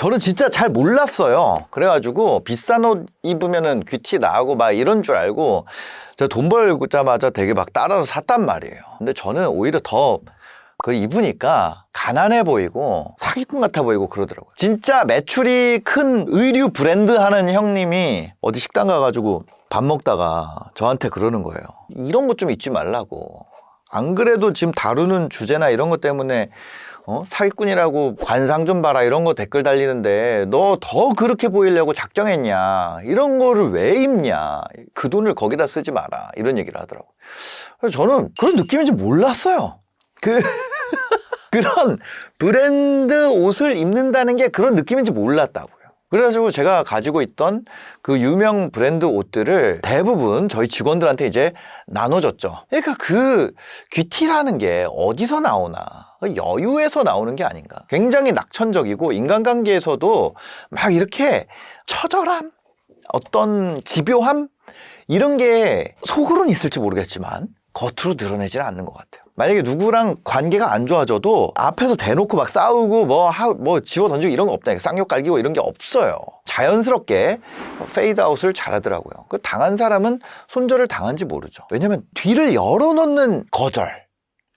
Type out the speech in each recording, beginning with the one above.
저는 진짜 잘 몰랐어요. 그래가지고 비싼 옷 입으면은 귀티 나고 막 이런 줄 알고 제가 돈 벌자마자 되게 막 따라서 샀단 말이에요. 근데 저는 오히려 더 그 입으니까 가난해 보이고 사기꾼 같아 보이고 그러더라고요. 진짜 매출이 큰 의류 브랜드 하는 형님이 어디 식당 가가지고 밥 먹다가 저한테 그러는 거예요. 이런 것 좀 잊지 말라고. 안 그래도 지금 다루는 주제나 이런 것 때문에 사기꾼이라고 관상 좀 봐라 이런 거 댓글 달리는데 너 더 그렇게 보이려고 작정했냐, 이런 거를 왜 입냐, 그 돈을 거기다 쓰지 마라, 이런 얘기를 하더라고요. 그래서 저는 그런 느낌인지 몰랐어요. 그런 브랜드 옷을 입는다는 게 그런 느낌인지 몰랐다고요. 그래가지고 제가 가지고 있던 그 유명 브랜드 옷들을 대부분 저희 직원들한테 이제 나눠줬죠. 그러니까 그 귀티라는 게 어디서 나오나, 여유에서 나오는 게 아닌가. 굉장히 낙천적이고 인간관계에서도 막 이렇게 처절함, 어떤 집요함, 이런 게 속으로는 있을지 모르겠지만 겉으로 드러내지는 않는 것 같아요. 만약에 누구랑 관계가 안 좋아져도 앞에서 대놓고 막 싸우고 뭐 집어 던지고 이런 거 없다. 쌍욕 깔기고 이런 게 없어요. 자연스럽게 페이드아웃을 잘하더라고요. 그 당한 사람은 손절을 당한지 모르죠. 왜냐면 뒤를 열어놓는 거절,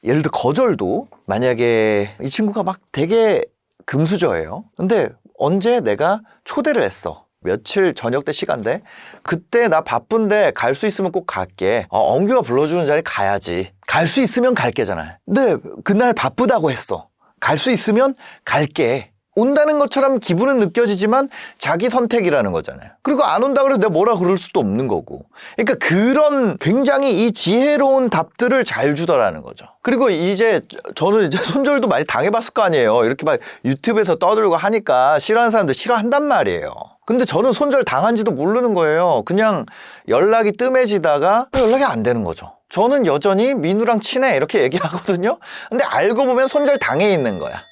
예를 들어 거절도 만약에 이 친구가 막 되게 금수저예요. 근데 언제 내가 초대를 했어. 며칠 저녁 때 시간대, 그때 나 바쁜데 갈 수 있으면 꼭 갈게. 엉규가 불러주는 자리 가야지. 갈 수 있으면 갈게잖아요. 근데 그날 바쁘다고 했어. 갈 수 있으면 갈게. 온다는 것처럼 기분은 느껴지지만 자기 선택이라는 거잖아요. 그리고 안 온다 그래서 내가 뭐라 그럴 수도 없는 거고. 그러니까 그런 굉장히 이 지혜로운 답들을 잘 주더라는 거죠. 그리고 이제 저는 이제 손절도 많이 당해봤을 거 아니에요. 이렇게 막 유튜브에서 떠들고 하니까 싫어하는 사람들 싫어한단 말이에요. 근데 저는 손절 당한지도 모르는 거예요. 그냥 연락이 뜸해지다가 연락이 안 되는 거죠. 저는 여전히 민우랑 친해 이렇게 얘기하거든요. 근데 알고 보면 손절 당해 있는 거야.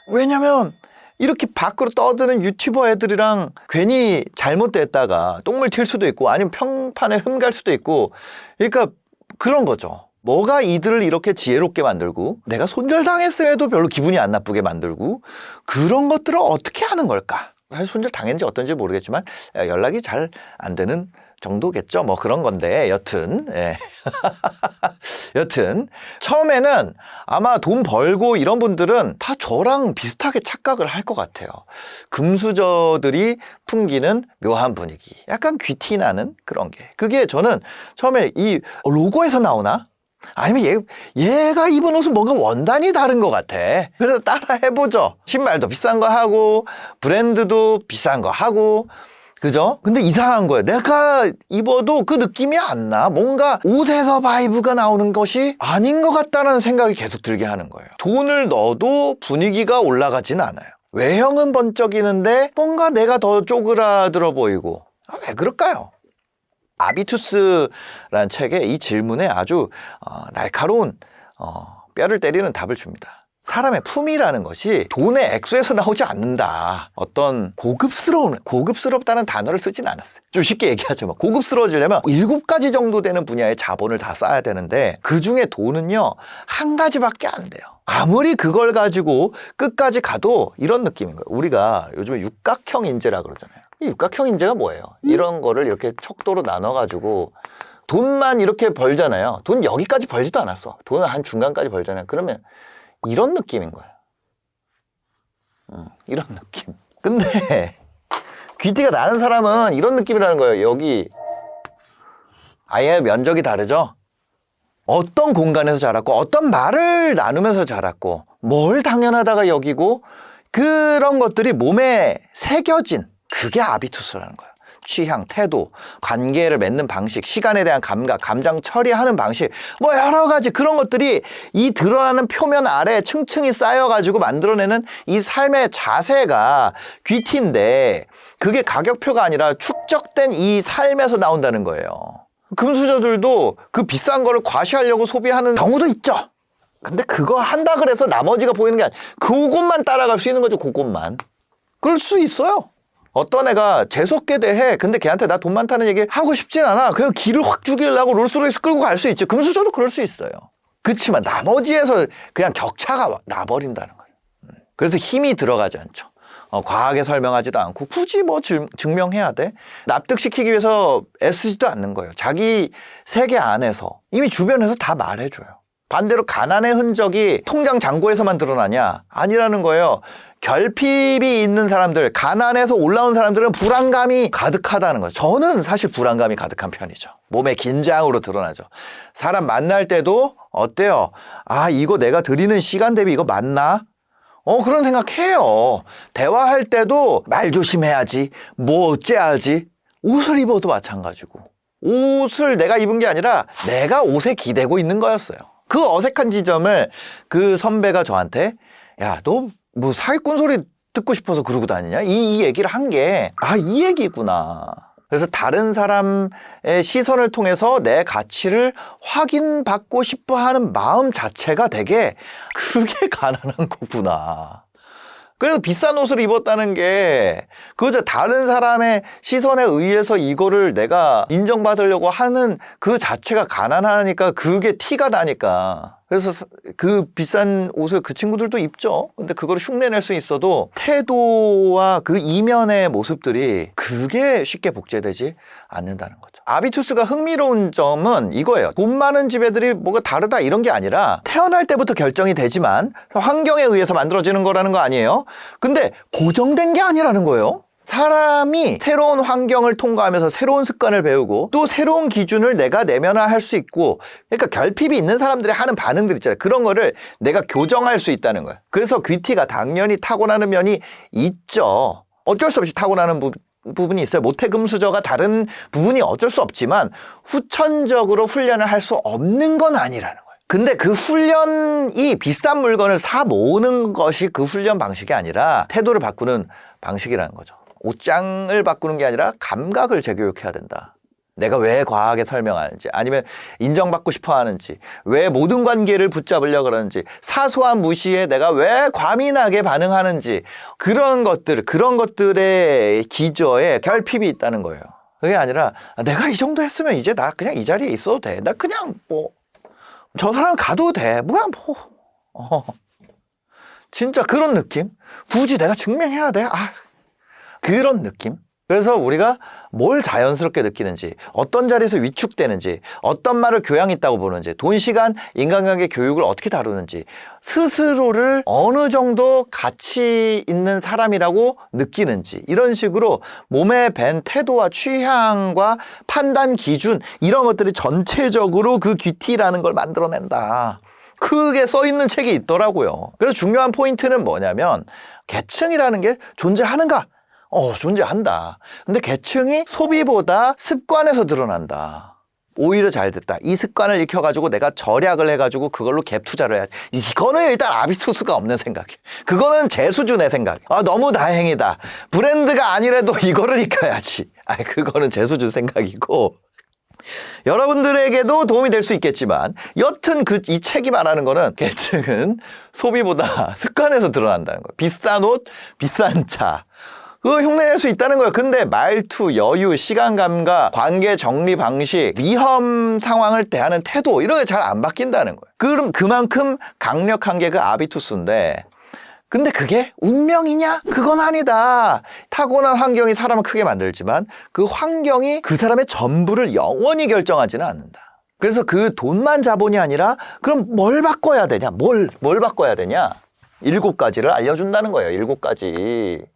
왜냐면 이렇게 밖으로 떠드는 유튜버 애들이랑 괜히 잘못됐다가 똥물 튈 수도 있고 아니면 평판에 흠갈 수도 있고, 그러니까 그런 거죠. 뭐가 이들을 이렇게 지혜롭게 만들고 내가 손절당했음에도 별로 기분이 안 나쁘게 만들고, 그런 것들을 어떻게 하는 걸까? 사실 손절 당했는지 어떤지 모르겠지만 연락이 잘 안 되는 정도겠죠. 뭐 그런 건데 여튼 예. 여튼 처음에는 아마 돈 벌고 이런 분들은 다 저랑 비슷하게 착각을 할 것 같아요. 금수저들이 풍기는 묘한 분위기, 약간 귀티 나는 그런 게, 그게 저는 처음에 이 로고에서 나오나? 아니면 얘가 입은 옷은 뭔가 원단이 다른 것 같아. 그래서 따라 해보죠. 신발도 비싼 거 하고 브랜드도 비싼 거 하고, 그죠? 근데 이상한 거예요. 내가 입어도 그 느낌이 안 나. 뭔가 옷에서 바이브가 나오는 것이 아닌 것 같다는 생각이 계속 들게 하는 거예요. 돈을 넣어도 분위기가 올라가진 않아요. 외형은 번쩍이는데 뭔가 내가 더 쪼그라들어 보이고. 왜 그럴까요? 아비투스라는 책에 이 질문에 아주 날카로운 뼈를 때리는 답을 줍니다. 사람의 품이라는 것이 돈의 액수에서 나오지 않는다. 어떤 고급스럽다는 단어를 쓰진 않았어요. 좀 쉽게 얘기하자면 고급스러워지려면 7가지 정도 되는 분야의 자본을 다 쌓아야 되는데 그 중에 돈은요, 한 가지밖에 안 돼요. 아무리 그걸 가지고 끝까지 가도 이런 느낌인 거예요. 우리가 요즘에 육각형 인재라 그러잖아요. 이 육각형 인재가 뭐예요? 이런 거를 이렇게 척도로 나눠가지고 돈만 이렇게 벌잖아요. 돈 여기까지 벌지도 않았어. 돈은 한 중간까지 벌잖아요. 그러면 이런 느낌인 거예요. 이런 느낌. 근데 귀티가 나는 사람은 이런 느낌이라는 거예요. 여기 아예 면적이 다르죠? 어떤 공간에서 자랐고 어떤 말을 나누면서 자랐고 뭘 당연하다가 여기고, 그런 것들이 몸에 새겨진, 그게 아비투스라는 거예요. 취향, 태도, 관계를 맺는 방식, 시간에 대한 감각, 감정 처리하는 방식, 뭐 여러 가지 그런 것들이 이 드러나는 표면 아래 층층이 쌓여가지고 만들어내는 이 삶의 자세가 귀티인데, 그게 가격표가 아니라 축적된 이 삶에서 나온다는 거예요. 금수저들도 그 비싼 거를 과시하려고 소비하는 경우도 있죠. 근데 그거 한다 그래서 나머지가 보이는 게 아니라 그것만 따라갈 수 있는 거죠. 그것만. 그럴 수 있어요. 어떤 애가 재수없게 대해. 근데 걔한테 나 돈 많다는 얘기 하고 싶진 않아. 그냥 기를 확 죽이려고 롤스로이스 끌고 갈 수 있지. 금수저도 그럴 수 있어요. 그렇지만 나머지에서 그냥 격차가 나버린다는 거예요. 그래서 힘이 들어가지 않죠. 과하게 설명하지도 않고 굳이 뭐 증명해야 돼? 납득시키기 위해서 애쓰지도 않는 거예요. 자기 세계 안에서 이미 주변에서 다 말해줘요. 반대로 가난의 흔적이 통장 잔고에서만 드러나냐? 아니라는 거예요. 결핍이 있는 사람들, 가난에서 올라온 사람들은 불안감이 가득하다는 거죠. 저는 사실 불안감이 가득한 편이죠. 몸의 긴장으로 드러나죠. 사람 만날 때도 어때요? 아, 이거 내가 드리는 시간 대비 이거 맞나? 그런 생각해요. 대화할 때도 말 조심해야지, 뭐 어째야지. 옷을 입어도 마찬가지고. 옷을 내가 입은 게 아니라 내가 옷에 기대고 있는 거였어요. 그 어색한 지점을 그 선배가 저한테 야, 너 뭐 사기꾼 소리 듣고 싶어서 그러고 다니냐? 이 얘기를 한 게 이 얘기구나. 그래서 다른 사람의 시선을 통해서 내 가치를 확인받고 싶어 하는 마음 자체가 되게 그게 가난한 거구나. 그래서 비싼 옷을 입었다는 게 그저 다른 사람의 시선에 의해서 이거를 내가 인정받으려고 하는 그 자체가 가난하니까 그게 티가 나니까. 그래서 그 비싼 옷을 그 친구들도 입죠. 근데 그걸 흉내낼 수 있어도 태도와 그 이면의 모습들이 그게 쉽게 복제되지 않는다는 거죠. 아비투스가 흥미로운 점은 이거예요. 돈 많은 집 애들이 뭐가 다르다 이런 게 아니라 태어날 때부터 결정이 되지만 환경에 의해서 만들어지는 거라는 거 아니에요. 근데 고정된 게 아니라는 거예요. 사람이 새로운 환경을 통과하면서 새로운 습관을 배우고 또 새로운 기준을 내가 내면화할 수 있고, 그러니까 결핍이 있는 사람들이 하는 반응들 있잖아요. 그런 거를 내가 교정할 수 있다는 거예요. 그래서 귀티가 당연히 타고나는 면이 있죠. 어쩔 수 없이 타고나는 부분이 있어요. 모태금수저가 다른 부분이 어쩔 수 없지만 후천적으로 훈련을 할 수 없는 건 아니라는 거예요. 근데 그 훈련이 비싼 물건을 사 모으는 것이 그 훈련 방식이 아니라 태도를 바꾸는 방식이라는 거죠. 옷장을 바꾸는 게 아니라 감각을 재교육해야 된다. 내가 왜 과하게 설명하는지, 아니면 인정받고 싶어 하는지, 왜 모든 관계를 붙잡으려고 그러는지, 사소한 무시에 내가 왜 과민하게 반응하는지, 그런 것들의 기저에 결핍이 있다는 거예요. 그게 아니라 내가 이 정도 했으면 이제 나 그냥 이 자리에 있어도 돼. 나 그냥 저 사람 가도 돼. 진짜 그런 느낌? 굳이 내가 증명해야 돼? 그런 느낌? 그래서 우리가 뭘 자연스럽게 느끼는지, 어떤 자리에서 위축되는지, 어떤 말을 교양 있다고 보는지, 돈, 시간, 인간관계 교육을 어떻게 다루는지, 스스로를 어느 정도 가치 있는 사람이라고 느끼는지, 이런 식으로 몸에 밴 태도와 취향과 판단 기준, 이런 것들이 전체적으로 그 귀티라는 걸 만들어낸다. 크게 써있는 책이 있더라고요. 그래서 중요한 포인트는 뭐냐면 계층이라는 게 존재하는가? 존재한다. 근데 계층이 소비보다 습관에서 드러난다. 오히려 잘 됐다. 이 습관을 익혀가지고 내가 절약을 해가지고 그걸로 갭 투자를 해야지. 이거는 일단 아비투스가 없는 생각이에요. 그거는 제 수준의 생각. 너무 다행이다. 브랜드가 아니라도 이거를 익혀야지. 그거는 제 수준 생각이고. 여러분들에게도 도움이 될 수 있겠지만 여튼 이 책이 말하는 거는 계층은 소비보다 습관에서 드러난다는 거예요. 비싼 옷, 비싼 차. 그거 흉내낼 수 있다는 거예요. 근데 말투, 여유, 시간 감각, 관계 정리 방식, 위험 상황을 대하는 태도 이런 게 잘 안 바뀐다는 거예요. 그럼 그만큼 강력한 게 그 아비투스인데, 근데 그게 운명이냐? 그건 아니다. 타고난 환경이 사람을 크게 만들지만 그 환경이 그 사람의 전부를 영원히 결정하지는 않는다. 그래서 그 돈만 자본이 아니라 그럼 뭘 바꿔야 되냐? 뭘 바꿔야 되냐? 7가지를 알려준다는 거예요. 7가지.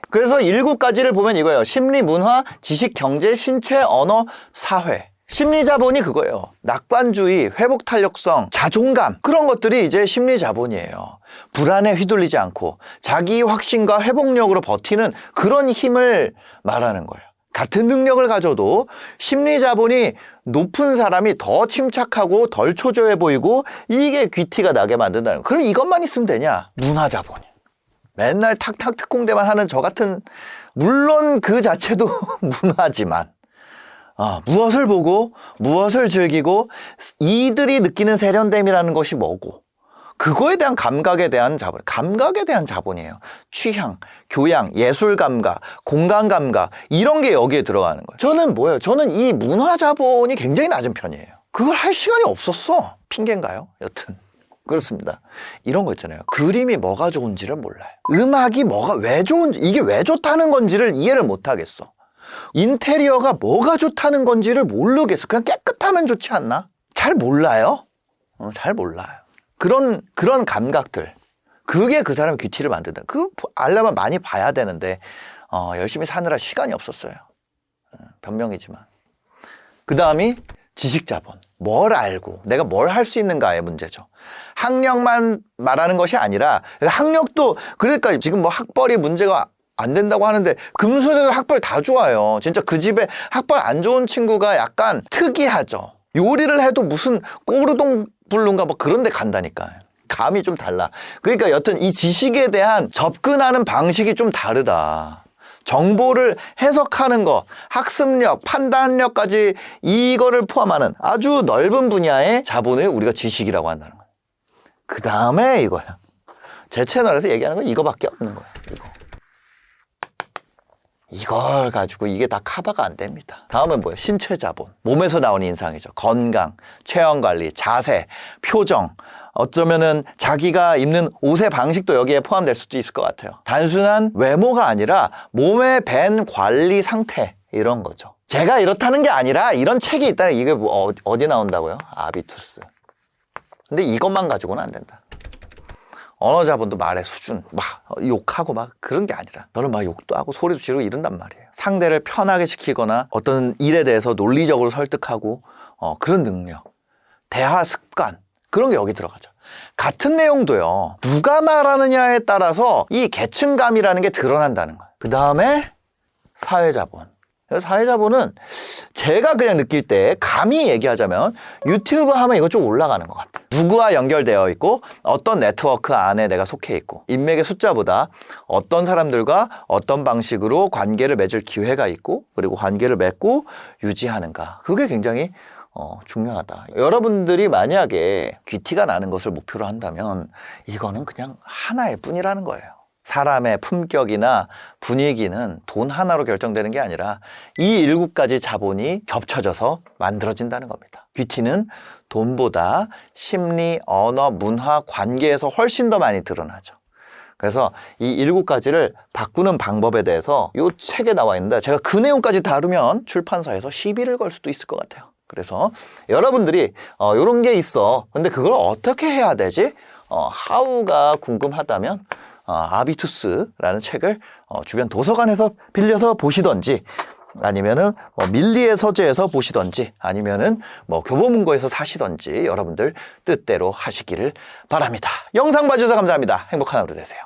그래서 7가지를 보면 이거예요. 심리, 문화, 지식, 경제, 신체, 언어, 사회. 심리 자본이 그거예요. 낙관주의, 회복 탄력성, 자존감, 그런 것들이 이제 심리 자본이에요. 불안에 휘둘리지 않고 자기 확신과 회복력으로 버티는 그런 힘을 말하는 거예요. 같은 능력을 가져도 심리 자본이 높은 사람이 더 침착하고 덜 초조해 보이고 이게 귀티가 나게 만든다는 거예요. 그럼 이것만 있으면 되냐? 문화 자본이. 맨날 탁탁 특공대만 하는 저 같은, 물론 그 자체도 문화지만 무엇을 보고 무엇을 즐기고 이들이 느끼는 세련됨이라는 것이 뭐고, 그거에 대한 감각에 대한 자본이에요. 취향, 교양, 예술 감각, 공간 감각, 이런 게 여기에 들어가는 거예요. 저는 이 문화 자본이 굉장히 낮은 편이에요. 그걸 할 시간이 없었어. 핑계인가요? 여튼 그렇습니다. 이런 거 있잖아요. 그림이 뭐가 좋은지를 몰라요. 음악이 뭐가 왜 좋은지, 이게 왜 좋다는 건지를 이해를 못 하겠어. 인테리어가 뭐가 좋다는 건지를 모르겠어. 그냥 깨끗하면 좋지 않나? 잘 몰라요. 잘 몰라요. 그런 감각들. 그게 그 사람의 귀티를 만든다. 그거 알려면 많이 봐야 되는데 열심히 사느라 시간이 없었어요. 변명이지만. 그 다음이 지식자본. 뭘 알고 내가 뭘 할 수 있는가의 문제죠. 학력만 말하는 것이 아니라 학력도 그러니까 지금 뭐 학벌이 문제가 안 된다고 하는데 금수저 학벌 다 좋아요. 진짜 그 집에 학벌 안 좋은 친구가 약간 특이하죠. 요리를 해도 무슨 꼬르동 불룬가 뭐 그런 데 간다니까요. 감이 좀 달라. 그러니까 여튼 이 지식에 대한 접근하는 방식이 좀 다르다. 정보를 해석하는 거, 학습력, 판단력까지 이거를 포함하는 아주 넓은 분야의 자본을 우리가 지식이라고 한다는 거예요. 그 다음에 이거야. 제 채널에서 얘기하는 건 이거밖에 없는 거예요. 이걸 가지고 이게 다 커버가 안 됩니다. 다음은 뭐예요? 신체 자본. 몸에서 나오는 인상이죠. 건강, 체형 관리, 자세, 표정. 어쩌면은 자기가 입는 옷의 방식도 여기에 포함될 수도 있을 것 같아요. 단순한 외모가 아니라 몸에 밴 관리 상태 이런 거죠. 제가 이렇다는 게 아니라 이런 책이 있다. 이게 뭐 어디 나온다고요? 아비투스. 근데 이것만 가지고는 안 된다. 언어 자본도 말의 수준, 막 욕하고 막 그런 게 아니라 너는 막 욕도 하고 소리도 지르고 이런단 말이에요. 상대를 편하게 시키거나 어떤 일에 대해서 논리적으로 설득하고 그런 능력, 대화 습관 그런 게 여기 들어가죠. 같은 내용도요. 누가 말하느냐에 따라서 이 계층감이라는 게 드러난다는 거예요. 그 다음에 사회자본. 사회자본은 제가 그냥 느낄 때 감히 얘기하자면 유튜브 하면 이거 좀 올라가는 것 같아요. 누구와 연결되어 있고 어떤 네트워크 안에 내가 속해 있고 인맥의 숫자보다 어떤 사람들과 어떤 방식으로 관계를 맺을 기회가 있고 그리고 관계를 맺고 유지하는가. 그게 굉장히 중요하다. 여러분들이 만약에 귀티가 나는 것을 목표로 한다면 이거는 그냥 하나일 뿐이라는 거예요. 사람의 품격이나 분위기는 돈 하나로 결정되는 게 아니라 이 7가지 자본이 겹쳐져서 만들어진다는 겁니다. 귀티는 돈보다 심리, 언어, 문화, 관계에서 훨씬 더 많이 드러나죠. 그래서 이 7가지를 바꾸는 방법에 대해서 이 책에 나와 있는데 제가 그 내용까지 다루면 출판사에서 시비를 걸 수도 있을 것 같아요. 그래서 여러분들이 이런 게 있어. 근데 그걸 어떻게 해야 되지? 하우가 궁금하다면 아비투스라는 책을 주변 도서관에서 빌려서 보시던지 아니면은 밀리의 서재에서 보시던지 아니면은 교보문고에서 사시던지 여러분들 뜻대로 하시기를 바랍니다. 영상 봐주셔서 감사합니다. 행복한 하루 되세요.